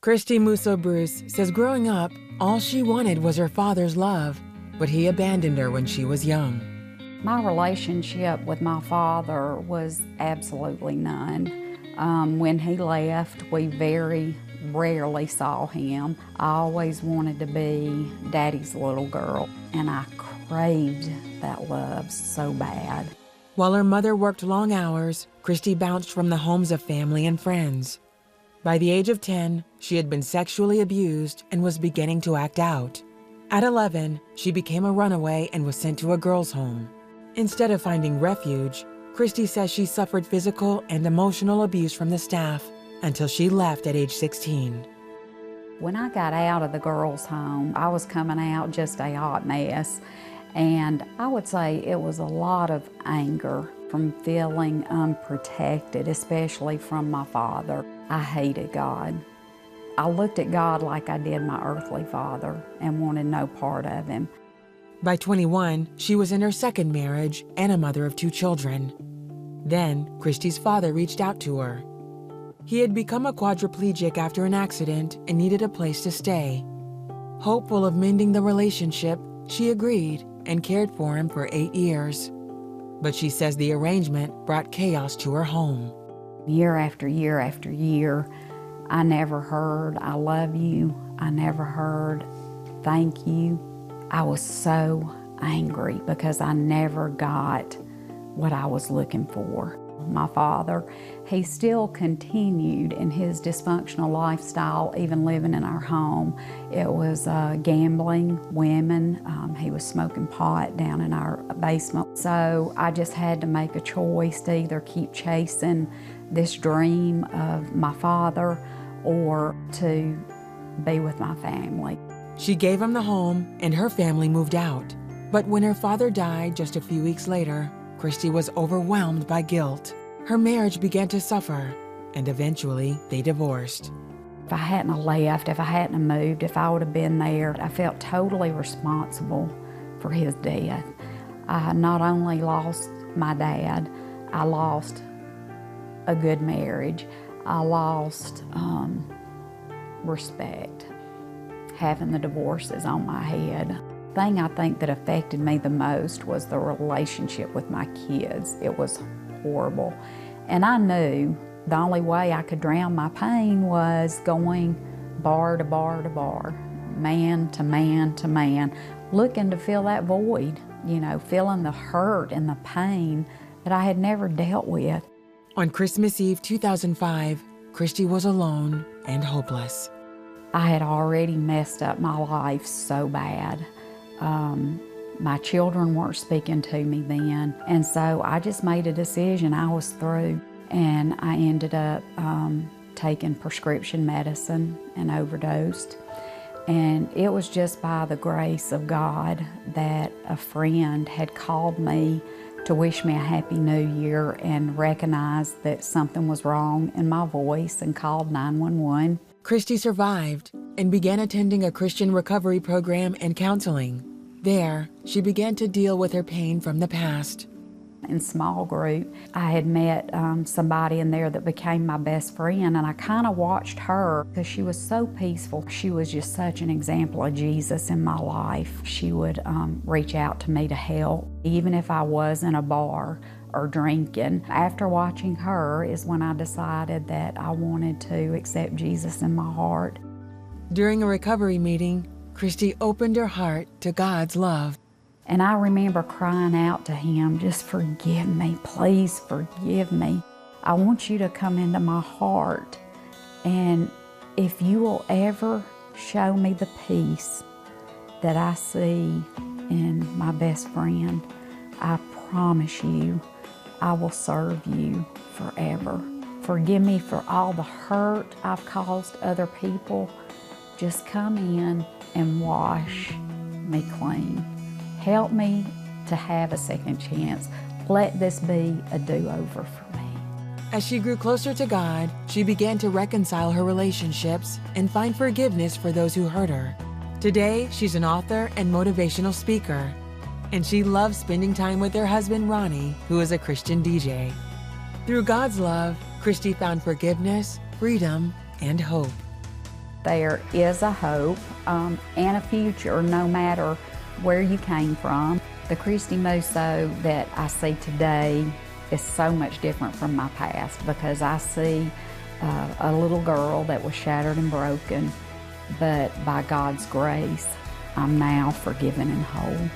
Christie Musso Bruce says growing up, all she wanted was her father's love, but he abandoned her when she was young. My relationship with my father was absolutely none. When he left, we very rarely saw him. I always wanted to be Daddy's little girl, and I craved that love so bad. While her mother worked long hours, Christie bounced from the homes of family and friends. By the age of 10, she had been sexually abused and was beginning to act out. At 11, she became a runaway and was sent to a girls' home. Instead of finding refuge, Christie says she suffered physical and emotional abuse from the staff until she left at age 16. When I got out of the girls' home, I was coming out just a hot mess. And I would say it was a lot of anger from feeling unprotected, especially from my father. I hated God. I looked at God like I did my earthly father and wanted no part of him. By 21, she was in her second marriage and a mother of 2 children. Then, Christie's father reached out to her. He had become a quadriplegic after an accident and needed a place to stay. Hopeful of mending the relationship, she agreed and cared for him for 8 years. But she says the arrangement brought chaos to her home. Year after year after year, I never heard, "I love you." I never heard, "Thank you." I was so angry because I never got what I was looking for. My father, he still continued in his dysfunctional lifestyle, even living in our home. It was gambling, women. He was smoking pot down in our basement. So I just had to make a choice to either keep chasing this dream of my father or to be with my family. She gave him the home and her family moved out. But when her father died just a few weeks later, Christie was overwhelmed by guilt. Her marriage began to suffer, and eventually they divorced. If I hadn't left, if I hadn't moved, if I would have been there, I felt totally responsible for his death. I not only lost my dad, I lost a good marriage. I lost respect, having the divorces on my head. The thing I think that affected me the most was the relationship with my kids. It was horrible. And I knew the only way I could drown my pain was going bar to bar to bar, man to man to man, looking to fill that void, feeling the hurt and the pain that I had never dealt with. On Christmas Eve 2005, Christie was alone and hopeless. I had already messed up my life so bad. My children weren't speaking to me then, and so I just made a decision. I was through, and I ended up taking prescription medicine and overdosed. And it was just by the grace of God that a friend had called me to wish me a happy new year and recognized that something was wrong in my voice and called 911. Christie survived and began attending a Christian recovery program and counseling. There, she began to deal with her pain from the past. In small group, I had met somebody in there that became my best friend, and I kind of watched her because she was so peaceful. She was just such an example of Jesus in my life. She would reach out to me to help, even if I was in a bar or drinking. After watching her is when I decided that I wanted to accept Jesus in my heart. During a recovery meeting, Christie opened her heart to God's love. And I remember crying out to him, "Just forgive me, please forgive me. I want you to come into my heart. And if you will ever show me the peace that I see in my best friend, I promise you I will serve you forever. Forgive me for all the hurt I've caused other people. Just come in and wash me clean. Help me to have a second chance. Let this be a do-over for me." As she grew closer to God, she began to reconcile her relationships and find forgiveness for those who hurt her. Today, she's an author and motivational speaker, and she loves spending time with her husband, Ronnie, who is a Christian DJ. Through God's love, Christie found forgiveness, freedom, and hope. There is a hope and a future no matter where you came from. The Christie Musso that I see today is so much different from my past because I see a little girl that was shattered and broken, but by God's grace, I'm now forgiven and whole.